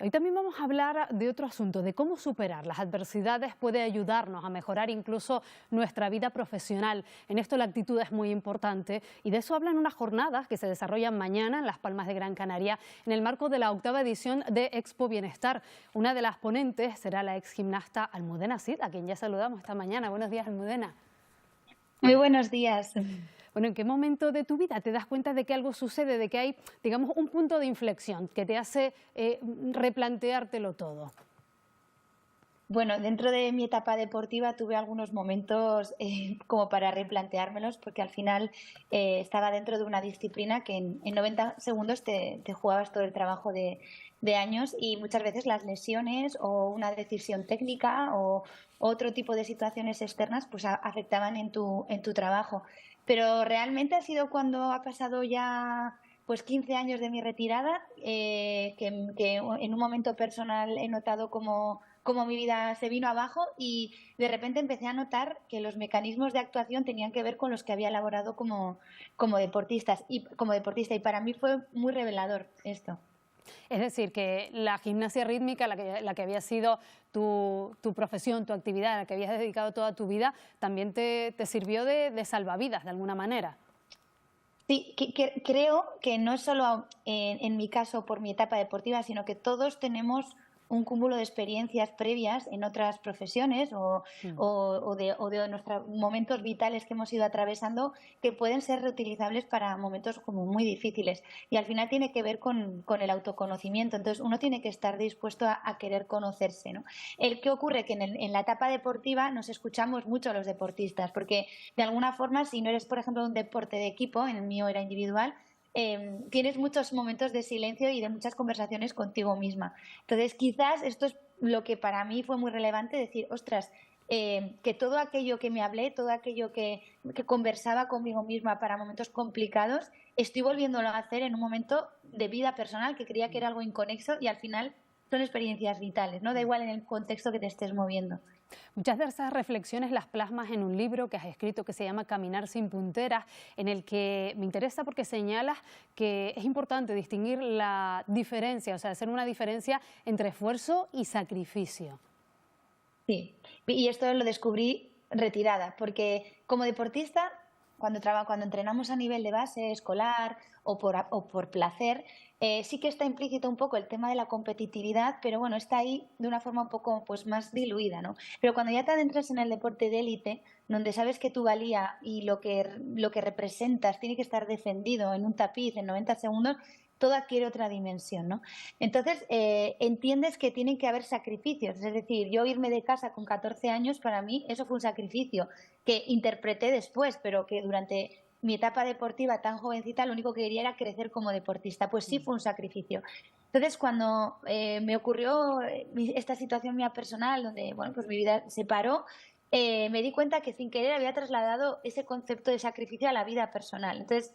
Hoy también vamos a hablar de otro asunto, de cómo superar las adversidades puede ayudarnos a mejorar incluso nuestra vida profesional. En esto la actitud es muy importante y de eso hablan unas jornadas que se desarrollan mañana en Las Palmas de Gran Canaria en el marco de la 8ª edición de Expo Bienestar. Una de las ponentes será la exgimnasta Almudena Cid, a quien ya saludamos esta mañana. Buenos días, Almudena. Muy buenos días. Bueno, ¿en qué momento de tu vida te das cuenta de que algo sucede, de que hay, digamos, un punto de inflexión que te hace replanteártelo todo? Bueno, dentro de mi etapa deportiva tuve algunos momentos como para replanteármelos, porque al final estaba dentro de una disciplina que en 90 segundos te jugabas todo el trabajo de años, y muchas veces las lesiones o una decisión técnica o otro tipo de situaciones externas pues afectaban en tu trabajo. Pero realmente ha sido cuando ha pasado ya pues 15 años de mi retirada, que en un momento personal he notado como mi vida se vino abajo, y de repente empecé a notar que los mecanismos de actuación tenían que ver con los que había elaborado como deportista, y para mí fue muy revelador esto. Es decir, que la gimnasia rítmica, la que había sido tu profesión, tu actividad, a la que habías dedicado toda tu vida, también te sirvió de salvavidas de alguna manera. Sí, creo que no es solo en mi caso por mi etapa deportiva, sino que todos tenemos un cúmulo de experiencias previas en otras profesiones Mm. o de nuestros momentos vitales que hemos ido atravesando, que pueden ser reutilizables para momentos como muy difíciles. Y al final tiene que ver con el autoconocimiento. Entonces uno tiene que estar dispuesto a querer conocerse, ¿no? ¿Qué ocurre? Que en la etapa deportiva nos escuchamos mucho a los deportistas, porque de alguna forma, si no eres, por ejemplo, un deporte de equipo, en el mío era individual, tienes muchos momentos de silencio y de muchas conversaciones contigo misma. Entonces, quizás esto es lo que para mí fue muy relevante, decir, ostras, que todo aquello que me hablé, todo aquello que conversaba conmigo misma para momentos complicados, estoy volviéndolo a hacer en un momento de vida personal que creía que era algo inconexo, y al final son experiencias vitales, ¿no? Da igual en el contexto que te estés moviendo. Muchas de esas reflexiones las plasmas en un libro que has escrito que se llama Caminar sin punteras, en el que me interesa porque señalas que es importante distinguir la diferencia, o sea, hacer una diferencia entre esfuerzo y sacrificio. Sí, y esto lo descubrí retirada, porque como deportista, cuando entrenamos a nivel de base escolar o por placer, sí que está implícito un poco el tema de la competitividad, pero bueno, está ahí de una forma un poco pues más diluida, ¿no? Pero cuando ya te adentras en el deporte de élite, donde sabes que tu valía y lo que representas tiene que estar defendido en un tapiz en 90 segundos, todo adquiere otra dimensión, ¿no? Entonces, entiendes que tienen que haber sacrificios. Es decir, yo irme de casa con 14 años, para mí eso fue un sacrificio que interpreté después, pero que durante mi etapa deportiva tan jovencita lo único que quería era crecer como deportista. Pues sí fue un sacrificio. Entonces, cuando me ocurrió esta situación mía personal, donde bueno, pues mi vida se paró, me di cuenta que sin querer había trasladado ese concepto de sacrificio a la vida personal. Entonces,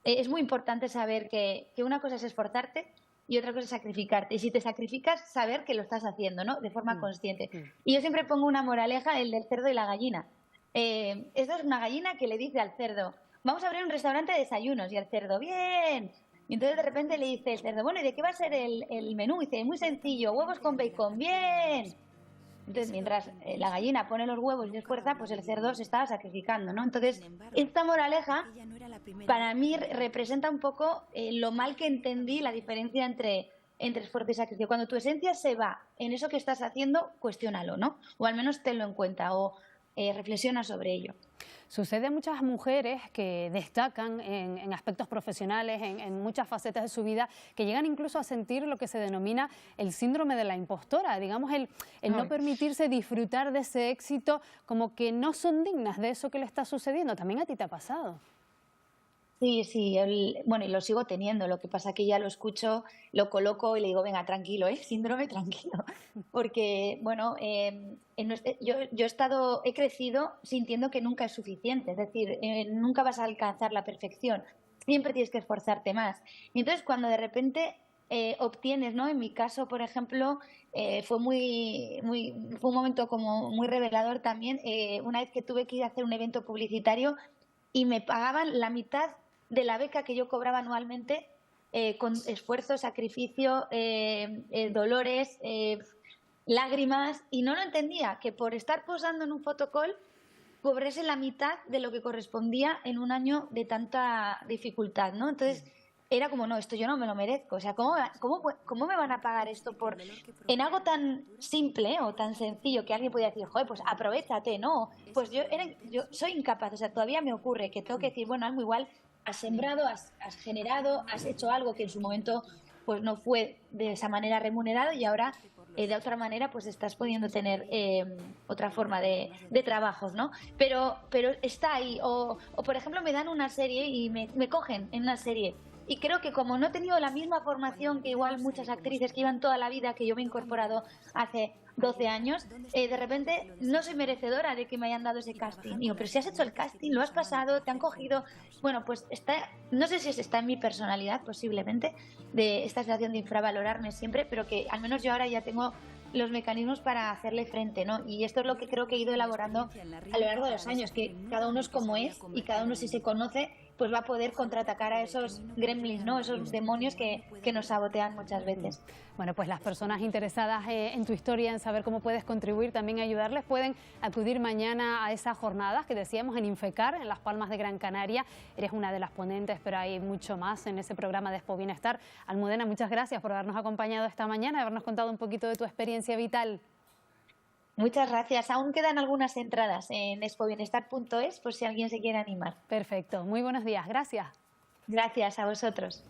es muy importante saber que una cosa es esforzarte y otra cosa es sacrificarte. Y si te sacrificas, saber que lo estás haciendo, ¿no? De forma Mm, consciente. mm. Y yo siempre pongo una moraleja, el del cerdo y la gallina. Esta es una gallina que le dice al cerdo, vamos a abrir un restaurante de desayunos. Y el cerdo, bien. Y entonces de repente le dice el cerdo, bueno, ¿y de qué va a ser el menú? Y dice, muy sencillo, huevos con bacon, bien. Entonces, mientras la gallina pone los huevos y se esfuerza, pues el cerdo se estaba sacrificando, ¿no? Entonces, esta moraleja para mí representa un poco lo mal que entendí la diferencia entre esfuerzo y sacrificio. Cuando tu esencia se va en eso que estás haciendo, cuestiónalo, ¿no? O al menos tenlo en cuenta o reflexiona sobre ello. Sucede a muchas mujeres que destacan en aspectos profesionales, en muchas facetas de su vida, que llegan incluso a sentir lo que se denomina el síndrome de la impostora, digamos, el no Ay. permitirse disfrutar de ese éxito, como que no son dignas de eso que le está sucediendo. También a ti te ha pasado. Sí, sí, bueno, y lo sigo teniendo, lo que pasa que ya lo escucho, lo coloco y le digo, venga, tranquilo, síndrome, tranquilo, porque, bueno, he crecido sintiendo que nunca es suficiente, es decir, nunca vas a alcanzar la perfección, siempre tienes que esforzarte más. Y entonces, cuando de repente obtienes, ¿no? En mi caso, por ejemplo, fue un momento como muy revelador también, una vez que tuve que ir a hacer un evento publicitario y me pagaban la mitad de la beca que yo cobraba anualmente con esfuerzo, sacrificio, dolores, lágrimas, y no lo entendía, que por estar posando en un fotocall cobrese la mitad de lo que correspondía en un año de tanta dificultad, ¿no? Entonces era como, no, esto yo no me lo merezco. O sea, ¿cómo me van a pagar esto en algo tan simple o tan sencillo que alguien podía decir, joder, pues aprovéchate, ¿no? Pues yo soy incapaz, o sea, todavía me ocurre que tengo que decir, bueno, algo igual, has sembrado, has generado, has hecho algo que en su momento pues no fue de esa manera remunerado, y ahora de otra manera pues estás pudiendo tener otra forma de trabajos, ¿no? Pero está ahí. O por ejemplo me dan una serie y me cogen en una serie. Y creo que como no he tenido la misma formación que igual muchas actrices que llevan toda la vida, que yo me he incorporado hace 12 años, de repente no soy merecedora de que me hayan dado ese casting. Digo, pero si has hecho el casting, lo has pasado, te han cogido. Bueno, pues no sé si está en mi personalidad, posiblemente, de esta sensación de infravalorarme siempre, pero que al menos yo ahora ya tengo los mecanismos para hacerle frente, ¿no? Y esto es lo que creo que he ido elaborando a lo largo de los años, que cada uno es como es, y cada uno, si se conoce, pues va a poder contraatacar a esos gremlins, ¿no? Esos demonios que nos sabotean muchas veces. Bueno, pues las personas interesadas en tu historia, en saber cómo puedes contribuir, también ayudarles, pueden acudir mañana a esas jornadas que decíamos en Infecar, en Las Palmas de Gran Canaria. Eres una de las ponentes, pero hay mucho más en ese programa de Expo Bienestar. Almudena, muchas gracias por habernos acompañado esta mañana y habernos contado un poquito de tu experiencia vital. Muchas gracias. Aún quedan algunas entradas en expobienestar.es por si alguien se quiere animar. Perfecto. Muy buenos días. Gracias. Gracias a vosotros.